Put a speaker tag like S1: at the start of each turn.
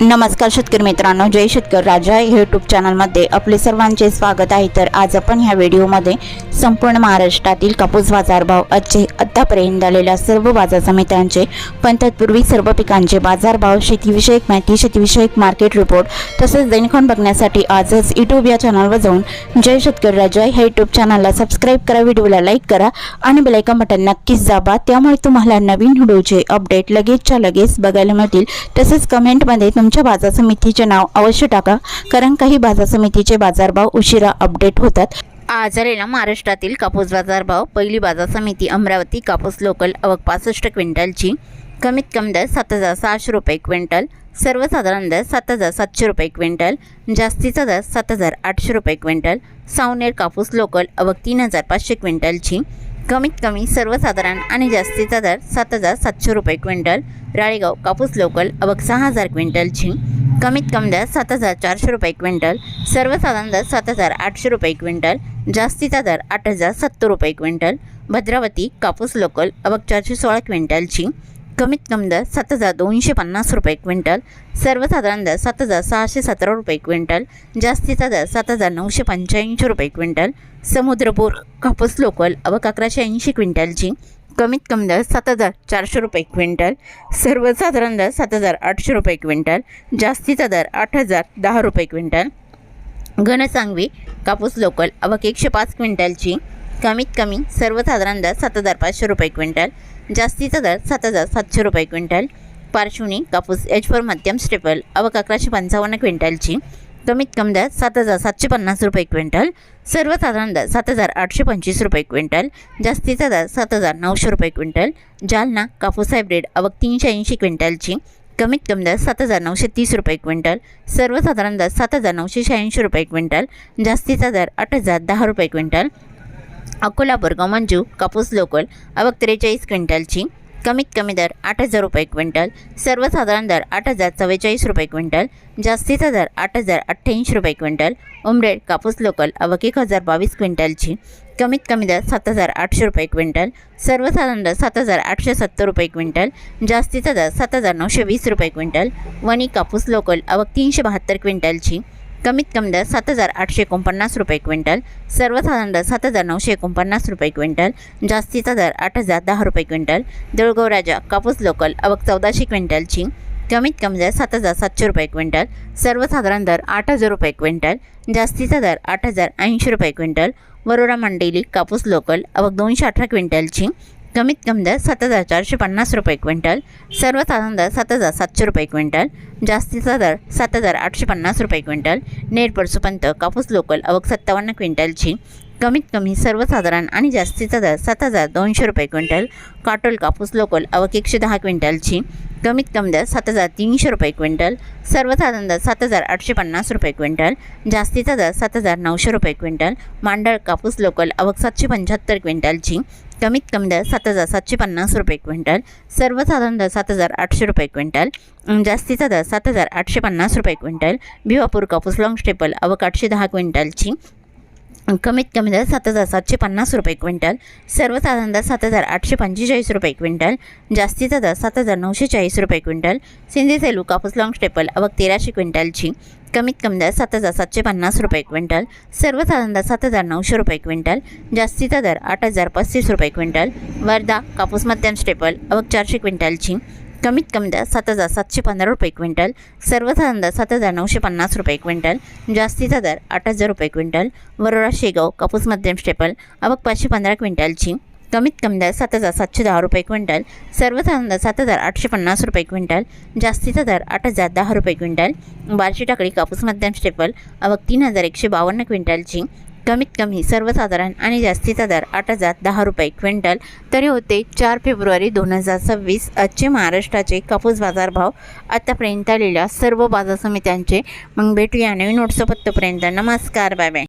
S1: नमस्कार शेतकरी मित्रांनो, जय शेतकरी राजा यूट्यूब चॅनलमध्ये आपले सर्वांचे स्वागत आहे। तर आज आपण ह्या व्हिडिओमध्ये संपूर्ण महाराष्ट्रातील कापूस बाजारभाव आतापर्यंत झालेल्या सर्व बाजार समित्यांचे पण तत्पूर्वी सर्व पिकांचे बाजारभाव, शेतीविषयक माहिती, शेतीविषयक मार्केट रिपोर्ट तसेच दैनिक बघण्यासाठी आजच यूट्यूब या चॅनलवर जाऊन जय शेतकरी राजा ह्या यूट्यूब चॅनलला सबस्क्राईब करा, व्हिडिओला लाईक करा आणि बेल आयकॉन बटन नक्कीच दाबा, त्यामुळे तुम्हाला नवीन व्हिडिओचे अपडेट लगेचच्या लगेच बघायला मिळतील। तसेच कमेंटमध्ये तुमच्या बाजार समितीचे नाव अवश्य टाका, कारण काही बाजार समितीचे बाजारभाव उशिरा अपडेट होतात। आज आलेला महाराष्ट्रातील कापूस बाजारभाव, पहिली बाजार समिती अमरावती, कापूस लोकल आवक 65 क्विंटलची, कमीत कमी दर 7600 रुपये क्विंटल, सर्वसाधारण दर 7700 रुपये क्विंटल, जास्तीचा दर 7800 रुपये क्विंटल। सावनेर कापूस लोकल आवक 3500 क्विंटलची, कमीत कमी सर्वसाधारण आणि जास्तीचा दर 7700 रुपये क्विंटल। राळेगाव कापूस लोकल आवक 6000 क्विंटलची, कमीत कमी दर 7400 रुपये क्विंटल, सर्वसाधारण दर 7800 रुपये क्विंटल, जास्तीचा दर 8070 रुपये क्विंटल। भद्रावती कापूस लोकल आवक 416 क्विंटलची, कमीत कमी दर 7250 रुपये क्विंटल, सर्वसाधारण दर 7617 रुपये क्विंटल, जास्तीचा दर 7985 रुपये क्विंटल। समुद्रपूर कापूस लोकल आवक 1180 क्विंटलची, कमीत कमी दर 7400 रुपये क्विंटल, सर्वसाधारण दर 7800 रुपये क्विंटल, जास्तीचा दर 8010 रुपये क्विंटल। घनसांगवी कापूस लोकल आवक 105 क्विंटलची, कमीत कमी सर्वसाधारण दर 7500 रुपये क्विंटल, जास्तीचा दर 7700 रुपये क्विंटल। पारशिवनी कापूस H4 मध्यम स्टेपल आवक 1155 क्विंटलची, कमीत कमी दर 7750 रुपये क्विंटल, सर्वसाधारण दर 7825 रुपये क्विंटल, जास्तीचा दर 7900 रुपये क्विंटल। जालना कापूस हायब्रिड आवक 380 क्विंटलची, कमीत कमी दर 7930 रुपये क्विंटल, सर्वसाधारण दर 7986 रुपये क्विंटल, जास्तीचा दर 8010 रुपये क्विंटल। अकोला बोरगाव मंजू कापूस लोकल आवक 43 क्विंटलची, कमीत कमी दर 8000 रुपये क्विंटल, सर्वसाधारण दर 8044 रुपये क्विंटल, जास्तीचा दर 8088 रुपये क्विंटल। उमरेड कापूस लोकल आवक 1022 क्विंटलची, कमीत कमी दर 7800 रुपये क्विंटल, सर्वसाधारण दर 7870 रुपये क्विंटल, जास्तीचा दर 7920 रुपये क्विंटल। वणी कापूस लोकल आवक 372 क्विंटलची, कमीत कमी दर 7849 रुपये क्विंटल, सर्वसाधारण दर 7949 रुपये क्विंटल, जास्तीचा दर 8010 रुपये क्विंटल। देऊळगाव राजा कापूस लोकल आवक 1400 क्विंटलची, कमीत कमी दर 7700 रुपये क्विंटल, सर्वसाधारण दर 8000 रुपये क्विंटल, जास्तीचा दर 8080 रुपये क्विंटल। वरोरा मंडेली कापूस लोकल आवक 218 क्विंटलची, कमीत कमी दर 7450 रुपये क्विंटल, सर्वसाधारण दर 7700 रुपये क्विंटल, जास्तीचा दर 7850 रुपये क्विंटल। नेरपड सुपंत कापूस लोकल आवक 57 क्विंटलची, कमीत कमी सर्वसाधारण आणि जास्तीचा दर 7200 रुपये क्विंटल। काटोल कापूस लोकल आवक 110 क्विंटलची, कमीत कमी दर 7300 रुपये क्विंटल, सर्वसाधारण दर 7850 रुपये क्विंटल, जास्तीचा दर 7900 रुपये क्विंटल। मांडळ कापूस लोकल आवक 775 क्विंटलची, कमीत कमी दर 7750 रुपये क्विंटल, सर्वसाधारण दर 7800 रुपये क्विंटल, जास्तीचा दर 7850 रुपये क्विंटल। भिवापूर कापूस लॉंग स्टेपल आवक 810 क्विंटलची, कमीत कमी दर 7750 रुपये क्विंटल, सर्वसाधारण दर 7845 रुपये क्विंटल, जास्तीचा दर 7940 रुपये क्विंटल। सिंधी सेलू कापूस लॉंग स्टेपल आवक 1300 क्विंटलची, कमीत कमी दर 7750 रुपये क्विंटल, सर्वसाधारण दर 7900 रुपये क्विंटल, जास्तीचा दर 8035 रुपये क्विंटल। वर्धा कापूस मध्यम स्टेपल आवक 400 क्विंटलची, कमीत कमी दर 7715 रुपये क्विंटल, सर्वसाधारण दर 7950 रुपये क्विंटल, जास्तीचा दर 8000 रुपये क्विंटल। वरोरा शेगाव कापूस मध्यम स्टेपल आवक 515 क्विंटलची, कमीत कमी दर 7710 रुपये क्विंटल, सर्वसाधारण दर 7850 रुपये क्विंटल, जास्तीचा दर 8010 रुपये क्विंटल। बार्शी टाकळी कापूस मध्यम स्टेपल आवक 3152 क्विंटलची, कमीत कमी सर्वसाधारण आणि जास्तीचा दर 8010 रुपये क्विंटल। तरी होते 4 फेब्रुवारी 2026 आजचे महाराष्ट्राचे कापूस बाजारभाव आतापर्यंत आलेल्या सर्व बाजार समित्यांचे। मग भेटूया नवीन नोट्सोबत, तोपर्यंत नमस्कार, बाय बाय।